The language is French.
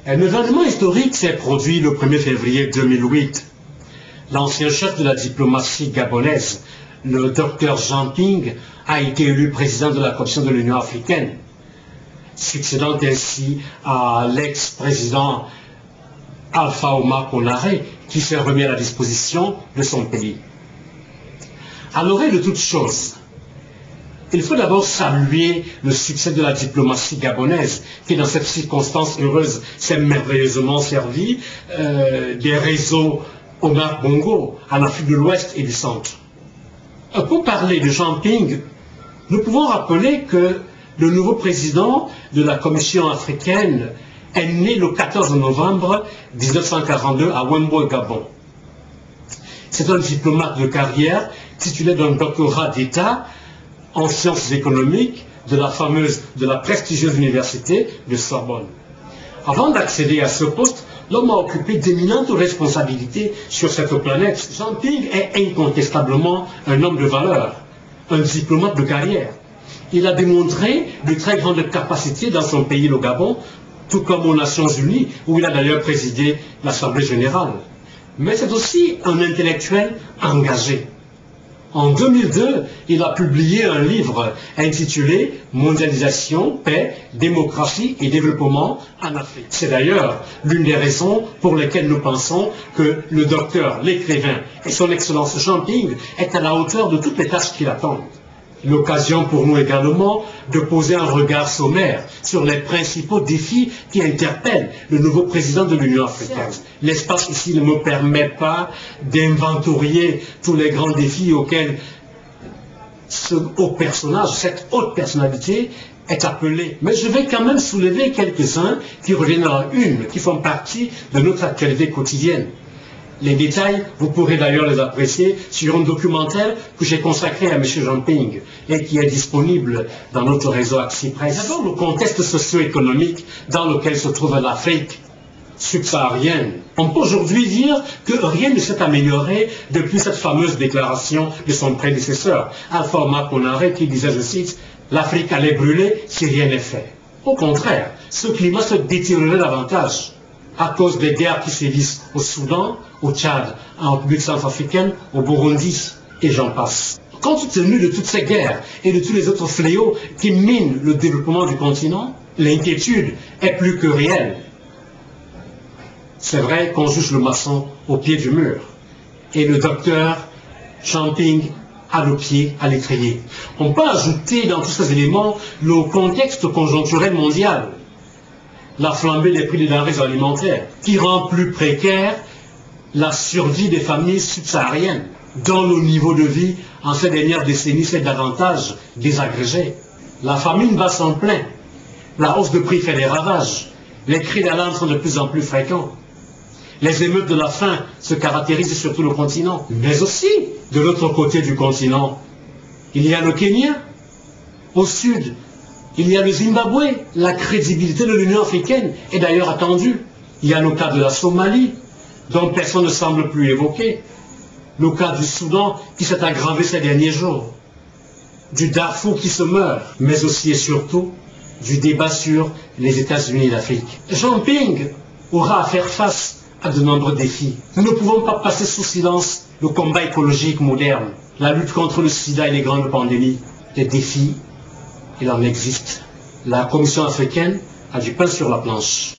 Un événement historique s'est produit le 1er février 2008. L'ancien chef de la diplomatie gabonaise, le Dr Jean Ping, a été élu président de la Commission de l'Union africaine, succédant ainsi à l'ex-président Alpha Ouma Konaré, qui s'est remis à la disposition de son pays. À l'oreille de toutes choses, il faut d'abord saluer le succès de la diplomatie gabonaise, qui dans cette circonstance heureuse s'est merveilleusement servi des réseaux Omar Bongo en Afrique de l'Ouest et du Centre. Pour parler de Jean Ping, nous pouvons rappeler que le nouveau président de la Commission africaine est né le 14 novembre 1942 à Wembo, Gabon. C'est un diplomate de carrière titulaire d'un doctorat d'État en sciences économiques de la prestigieuse université de Sorbonne. Avant d'accéder à ce poste, l'homme a occupé d'éminentes responsabilités sur cette planète. Jean Ping est incontestablement un homme de valeur, un diplomate de carrière. Il a démontré de très grandes capacités dans son pays, le Gabon, tout comme aux Nations Unies, où il a d'ailleurs présidé l'Assemblée générale. Mais c'est aussi un intellectuel engagé. En 2002, il a publié un livre intitulé « Mondialisation, paix, démocratie et développement en Afrique ». C'est d'ailleurs l'une des raisons pour lesquelles nous pensons que le docteur, l'écrivain et son Excellence Jean Ping est à la hauteur de toutes les tâches qui l'attendent. L'occasion pour nous également de poser un regard sommaire sur les principaux défis qui interpellent le nouveau président de l'Union africaine. L'espace ici ne me permet pas d'inventorier tous les grands défis auxquels ce haut personnage, cette haute personnalité est appelé. Mais je vais quand même soulever quelques-uns qui reviennent à la une, qui font partie de notre actualité quotidienne. Les détails, vous pourrez d'ailleurs les apprécier sur un documentaire que j'ai consacré à M. Jean Ping et qui est disponible dans notre réseau AxiPresse. D'abord, le contexte socio-économique dans lequel se trouve l'Afrique subsaharienne. On peut aujourd'hui dire que rien ne s'est amélioré depuis cette fameuse déclaration de son prédécesseur, Alpha Ouma Konaré, qui disait, je cite, « L'Afrique allait brûler si rien n'est fait ». Au contraire, ce climat se détériorait davantage à cause des guerres qui sévissent au Soudan, au Tchad, en République centrafricaine, au Burundi, et j'en passe. Compte tenu de toutes ces guerres et de tous les autres fléaux qui minent le développement du continent, l'inquiétude est plus que réelle. C'est vrai qu'on juge le maçon au pied du mur, et le docteur Jean Ping a le pied à l'étrier. On peut ajouter dans tous ces éléments le contexte conjoncturel mondial, la flambée des prix des denrées alimentaires, qui rend plus précaire la survie des familles subsahariennes, dont le niveau de vie en ces dernières décennies s'est davantage désagrégé. La famine bat son plein, la hausse de prix fait des ravages, les cris d'alarme sont de plus en plus fréquents. Les émeutes de la faim se caractérisent sur tout le continent, mais aussi de l'autre côté du continent. Il y a le Kenya, au sud, il y a le Zimbabwe. La crédibilité de l'Union africaine est d'ailleurs attendue. Il y a le cas de la Somalie, dont personne ne semble plus évoquer. Le cas du Soudan qui s'est aggravé ces derniers jours. Du Darfour qui se meurt, mais aussi et surtout du débat sur les États-Unis d'Afrique. Jean Ping aura à faire face à de nombreux défis. Nous ne pouvons pas passer sous silence le combat écologique moderne, la lutte contre le sida et les grandes pandémies. Les défis, il en existe. La Commission africaine a du pain sur la planche.